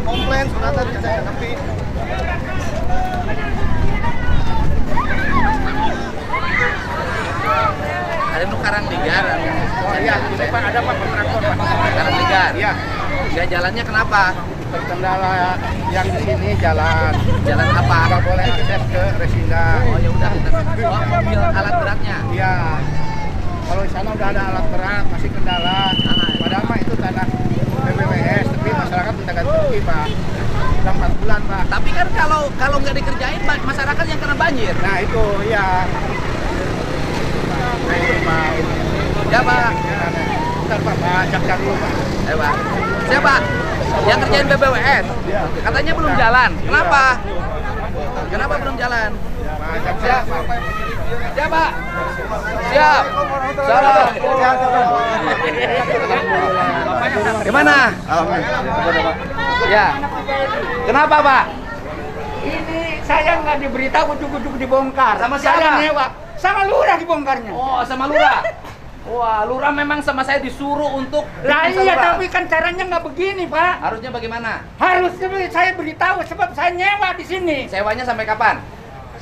komplain suratan saya tapi ada itu Karanglegar. oh iya ini Pak ada Pak kontraktor Pak. Karanglegar. Iya. Ya jalannya kenapa? Terkendala yang di sini jalan Apa? nggak boleh akses ke Resinda. Oh ya udah kita bawa mobil alat beratnya. Iya. Kalau di sana udah ada alat berat masih kendala. Padahal mah itu tanah PPWS tapi masyarakat minta ganti rugi Pak. Udah 4 bulan Pak. Tapi kan kalau nggak dikerjain masyarakat yang kena banjir. Nah itu iya. Nah itu Pak. Ya Pak. Bentar Pak, cek dulu Pak. Ayo Pak. Siapa? Yang kerjain BBWS. Katanya belum jalan. Kenapa? Kenapa belum jalan? Siap. Siap Pak. Siap. Salam. Gimana? Ya. Kenapa Pak? Ini saya nggak diberitahu ujuk-ujuk dibongkar. Sama siapa? Saya nyewa. Sama lurah dibongkarnya. Oh sama lurah. Wah, lurah memang sama saya disuruh untuk Lah bikin iya, saluran. tapi kan caranya nggak begini, Pak. Harusnya bagaimana? Harusnya saya beritahu sebab saya nyewa di sini. Sewanya sampai kapan?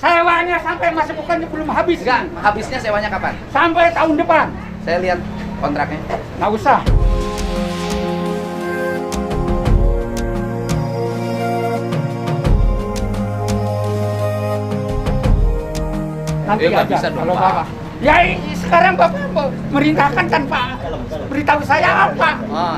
Sewanya sampai masa bukannya belum habis. Enggak, habisnya sewanya kapan? Sampai tahun depan. Saya lihat kontraknya. Nggak usah. Nanti nggak aja bisa dong, kalau Pak. Bapak. Ya sekarang Bapak merintahkan tanpa beritahu saya apa Oh.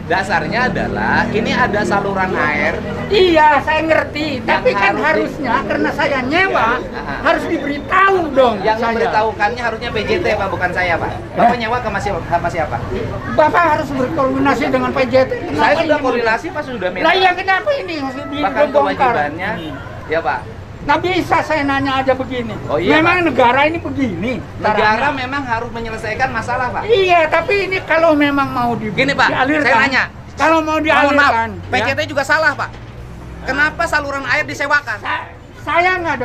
Dasarnya adalah ini ada saluran air. Iya, saya ngerti. Tapi kan harus harusnya karena saya nyewa Aha. harus diberitahu dong. Yang saya. memberitahukannya harusnya PJT Pak, bukan saya Pak. Bapak nyewa ke sama siapa? Bapak harus berkoordinasi dengan PJT. Kenapa Saya sudah ini? koordinasi Pak, sudah minta. Lah iya, kenapa ini harus Bahkan dibongkar? kewajibannya, ya Pak. Nggak bisa saya nanya aja begini. Oh iya, memang negara ini begini. Negara caranya. memang harus menyelesaikan masalah Pak. Iya, tapi ini kalau memang mau Gini Pak, dialirkan, saya nanya. kalau mau Mohon maaf, dialirkan, PJT juga salah Pak. Kenapa saluran air disewakan? saya nggak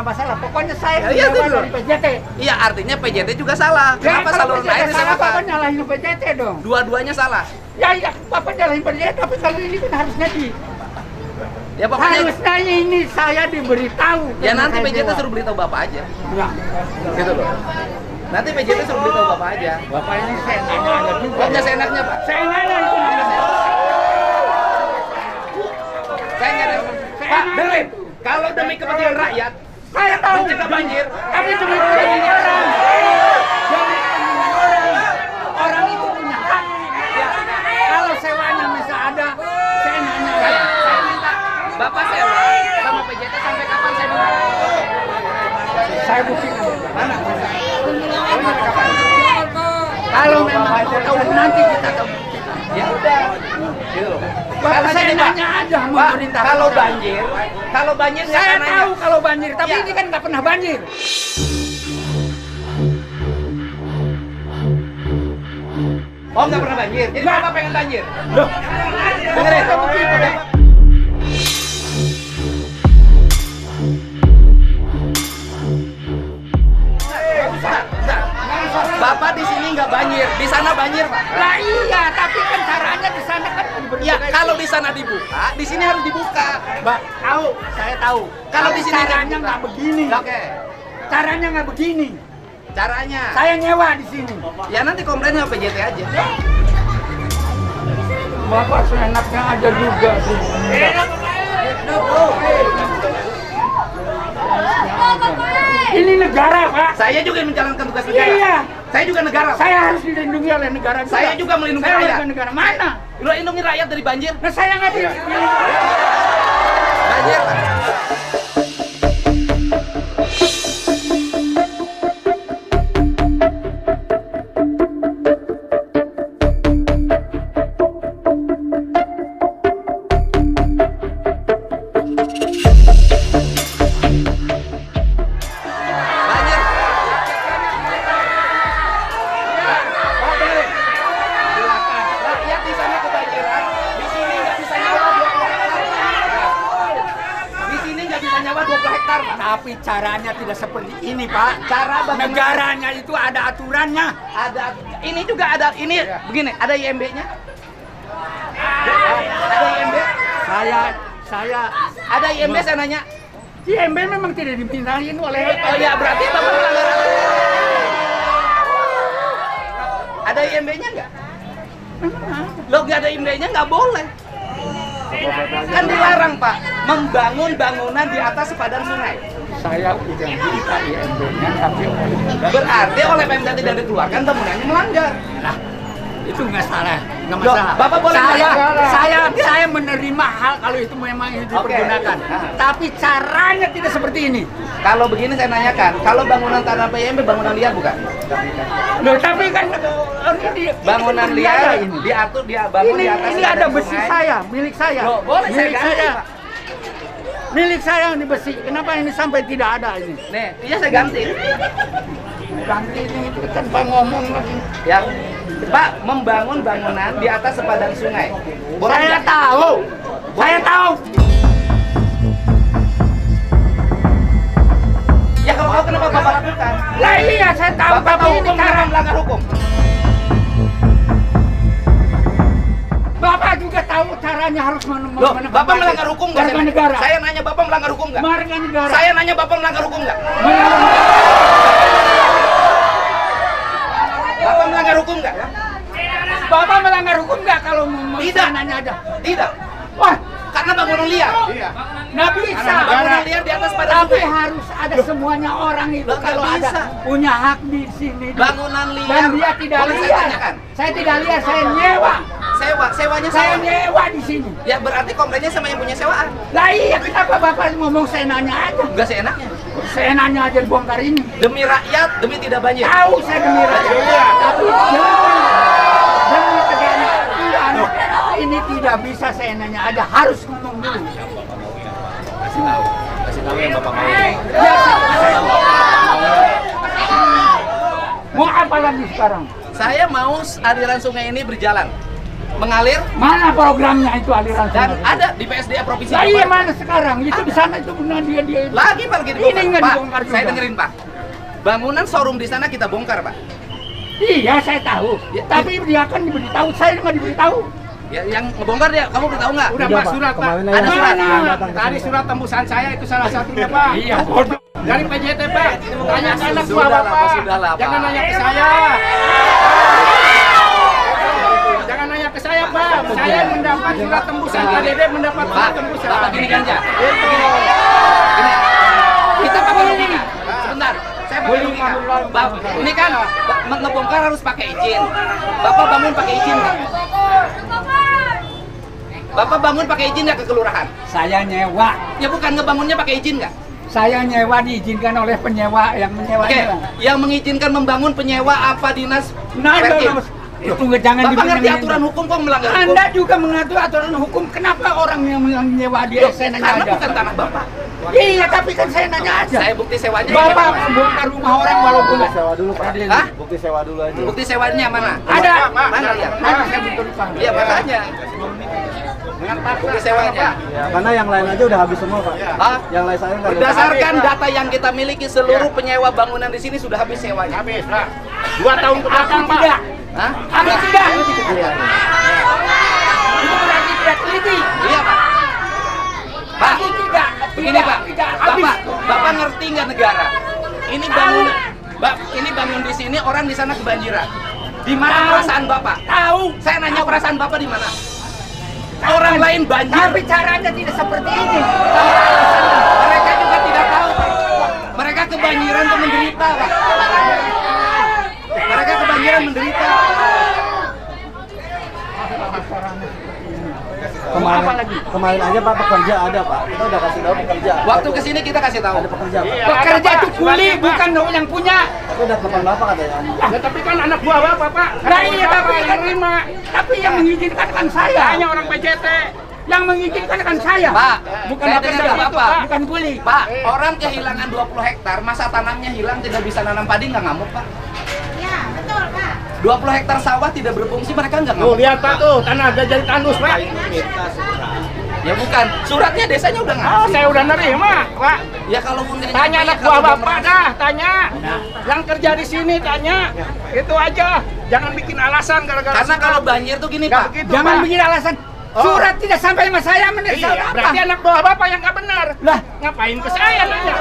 masalah. Pokoknya saya Ya, iya, nyewa itu dari PJT. Iya, artinya PJT juga salah. Ya, Kenapa kalau saluran PJT air salah, Bapak disewakan? nyalahin PJT dong. Dua-duanya salah. Ya, Bapak nyalahin PJT, tapi kali ini kan harusnya Ya pokoknya harusnya ini saya diberitahu. ya nanti Saya PJT sewa. suruh beritahu Bapak aja. Ya. Gitu loh. Nanti PJT suruh beritahu Bapak aja. Bapak ini saya nanya ada juga. Pokoknya seenaknya Pak. Saya nanya itu namanya. Saya nyari. Pak, dengerin. Kalau demi kepentingan rakyat, Saya tahu mencegah banjir. Tapi demi kepentingan orang. Demi kepentingan orang. Orang itu punya hak. Ya. Kalau sewanya masih ada, saya nanya. Saya minta Bapak sewa sama PJT sampai kapan saya minta? Saya buktikan. Mana? Sampai kapan? Kalau memang tahu nanti kita tahu. Ya udah. Gitu loh. Bapak Karena saya gini, Pak. nanya aja Pak, memerintah. kalau banjir nggak Saya akan nanya. tahu kalau banjir, tapi Ya. ini kan nggak pernah banjir. Oh nggak pernah banjir. Jadi Nggak. Bapak pengen banjir. Loh, Dengerin. Bentar. Bapak di sini nggak banjir, di sana banjir Pak. Lah iya, tapi kan caranya di sana kan Ya kalau di sana dibuka, di sini harus dibuka. Mbak, tahu, saya tahu. Kalau di sini nggak caranya dibuka. nggak begini. Oke. Caranya nggak begini. Caranya. Saya nyewa di sini. Ya nanti komplain sama PJT aja. Bapak seenaknya aja juga sih. Ini negara, Pak. Saya juga menjalankan tugas negara. Iya. Saya juga negara. Saya harus dilindungi oleh negara juga. Saya juga melindungi Saya rakyat. warga negara mana? Lo lindungi rakyat dari banjir. Nah, saya nggak dilindungi. Banjir Pak. Banjir. Rakyat di sana kebanjiran, di sini nggak bisa nyawa 20 hektar. Di sini nggak bisa nyawa 20 hektar, Pak. Tapi caranya tidak seperti ini, Pak. Cara bagaimana? Negaranya itu ada aturannya. Ada, ini juga ada, ini begini, ada IMB-nya. saya Ada IMB saya nanya. IMB memang tidak dimintain oleh. Oh ya, berarti Bapak melanggar aturan. Ada IMB-nya nggak? Lo nggak ada IMB-nya nggak boleh. Kan dilarang Pak, membangun bangunan di atas sepadan sungai. Saya udah minta IMB-nya tapi Berarti oleh Pemda tidak dikeluarkan, bangunannya melanggar. nah, itu nggak salah, nggak Loh, masalah. Bapak boleh saya menerima hal kalau itu memang itu Oke. dipergunakan. Nah. Tapi caranya tidak seperti ini. Kalau begini saya nanyakan, kalau bangunan tanah PMB bangunan liar bukan? Loh, tapi kan Bangunan ini liar ini. diatur dia bangun Ini di atas ada sepadan besi sungai. saya, milik saya. Loh, boleh saya milik ganti, saya. Pak. Milik saya ini besi. Kenapa ini sampai tidak ada ini? Nih, iya saya ganti. Ganti ini itu tanpa ngomong lagi. Ya, Pak, membangun bangunan di atas sepadan sungai. Boleh Saya nggak? tahu. Saya tahu. Ya kalau tahu kenapa Bapak lakukan? Lah iya saya tahu Bapak tapi tahu ini hukum cara kenapa melanggar hukum? Bapak juga tahu caranya harus Loh, Bapak melanggar hukum nggak? Warga negara. Saya nanya Bapak melanggar hukum nggak? Warga negara. Saya nanya Bapak melanggar hukum nggak? Bapak melanggar hukum nggak? Bapak melanggar hukum nggak kalau mau Tidak. nanya aja? Tidak, Wah, karena bangunan liar. Iya. nggak bisa. Bangunan liar di atas sepadan Tapi sungai. harus ada semuanya orang itu Loh, nggak kalau ada bisa. punya hak di sini. Bangunan liar. Dan dia tidak Boleh saya liar. tanyakan? Saya tidak liar, saya nyewa. Sewanya Saya saya. nyewa di sini. Ya berarti komplainnya sama yang punya sewaan. Lah iya, kenapa Bapak ngomong saya nanya aja? Enggak seenaknya. Saya nanya aja bongkar ini. Demi rakyat, demi tidak banjir. Tahu saya demi rakyat. Iya. Tapi demi negara Tuhan, ini tidak bisa saya nanya aja, harus ngomong dulu. Kasih tahu yang Bapak mau. Ya, mau apa lagi sekarang? Saya mau aliran sungai ini berjalan, mengalir Mana programnya itu aliran dan sungai? ada di PSDA Provinsi Lah iya Jawa Barat. mana sekarang? Itu di sana itu benar dia itu. Lagi Pak, lagi Ini dibongkar. nggak Pak, dibongkar juga. saya dengerin Pak. Bangunan showroom di sana kita bongkar Pak. Iya saya tahu. Ya, Tapi dia kan diberitahu, saya nggak diberitahu. Ya, yang ngebongkar dia, kamu beritahu nggak? Udah Pak, surat Pak. Ada surat. Tadi surat tembusan saya itu salah satunya Pak. Iya bodoh. Dari PJT Pak. Tanya ke anak buah Sudah lah, Bapak. Pak, sudah lah, Pak. Jangan nanya ke saya. Jangan nanya ke saya Pak. Saya mendapat surat tembusan. Pak Dede mendapat Pak, surat tembusan. Bapak gini ganja. Itu. Gini. Kita pakai logika. Sebentar. Saya pakai logika. Ini kan ngebongkar harus pakai izin. Bapak bangun pakai izin nggak? Bapak bangun pakai izin nggak ke kelurahan? Saya nyewa. Ya bukan, ngebangunnya pakai izin nggak? Saya nyewa diizinkan oleh penyewa yang Oke, menyewanya. yang mengizinkan membangun penyewa apa dinas Nah, Perkim? itu jangan Bapak ngerti dibilang aturan ini. hukum kok melanggar hukum? Anda juga mengatur aturan hukum. Kenapa orang yang menyewa dia Loh, saya nanya karena aja? bukan tanah Bapak. Iya, tapi kan saya nanya aja. Saya bukti sewanya. Bapak bongkar rumah orang walaupun Sewa dulu Pak. Hah? Bukti sewa dulu aja. Bukti sewanya mana? ada. Mana lihat? Nanti saya butuhkan. Iya, makanya. Bukti sewanya. Ya, karena yang lain aja udah habis semua Pak. Hah? Yang lain saya nggak ada. Berdasarkan data yang kita miliki, seluruh penyewa bangunan di sini sudah habis sewanya. Habis Pak. 2 tahun ke belakang Pak. Tidak. Hah? Habis tidak. Iya. Itu berarti tidak teliti. Iya, Pak. Pak, Tapi tidak. begini Pak. Tidak. Habis. Bapak ngerti nggak negara? Ini bangun, ini bangun di sini, orang di sana kebanjiran. Di mana Tahu. perasaan Bapak? Tahu. Saya nanya perasaan Bapak di mana? Orang lain banjir, Tapi caranya tidak seperti ini. mereka juga tidak tahu, Pak. Mereka kebanjiran tuh menderita, Pak. Mereka kebanjiran menderita. Kemarin aja Pak pekerja ada Pak. Kita udah kasih tahu pekerja. Waktu kesini kita kasih tahu. Ada pekerja Pak. Iya, Pekerja ada, itu Pak. kuli, Sebagai, Pak. bukan yang punya. Tapi udah telepon Bapak katanya. Ya, tapi kan anak buah Bapak Pak. Nah iya, tapi yang terima. tapi yang mengizinkan kan saya. Hanya orang PJT. Yang mengizinkan kan saya. Pak, bukan saya pekerja dengar itu, Bapak. bukan kuli. Pak, orang kehilangan 20 hektar, masa tanamnya hilang, tidak bisa nanam padi, nggak ngamuk, Pak. Ya, betul, Pak. 20 hektar sawah tidak berfungsi, mereka nggak Tuh ngamuk. lihat Pak tuh, tanah ada jadi tandus Pak. Ya bukan, suratnya desanya udah Oh, ngasih. saya udah nerima, Pak. Ya kalau pun nggak Tanya nyampe, anak ya buah kalau belum Bapak merasa. dah, tanya. Yang kerja di sini tanya. Itu aja. Jangan bikin alasan gara-gara Karena surat. kalau banjir tuh gini Nggak Pak. begitu, Jangan Pak. bikin alasan. Surat tidak sampai sama saya, Iya, berarti anak buah bapak yang nggak benar. Lah, Ngapain ke saya nanya?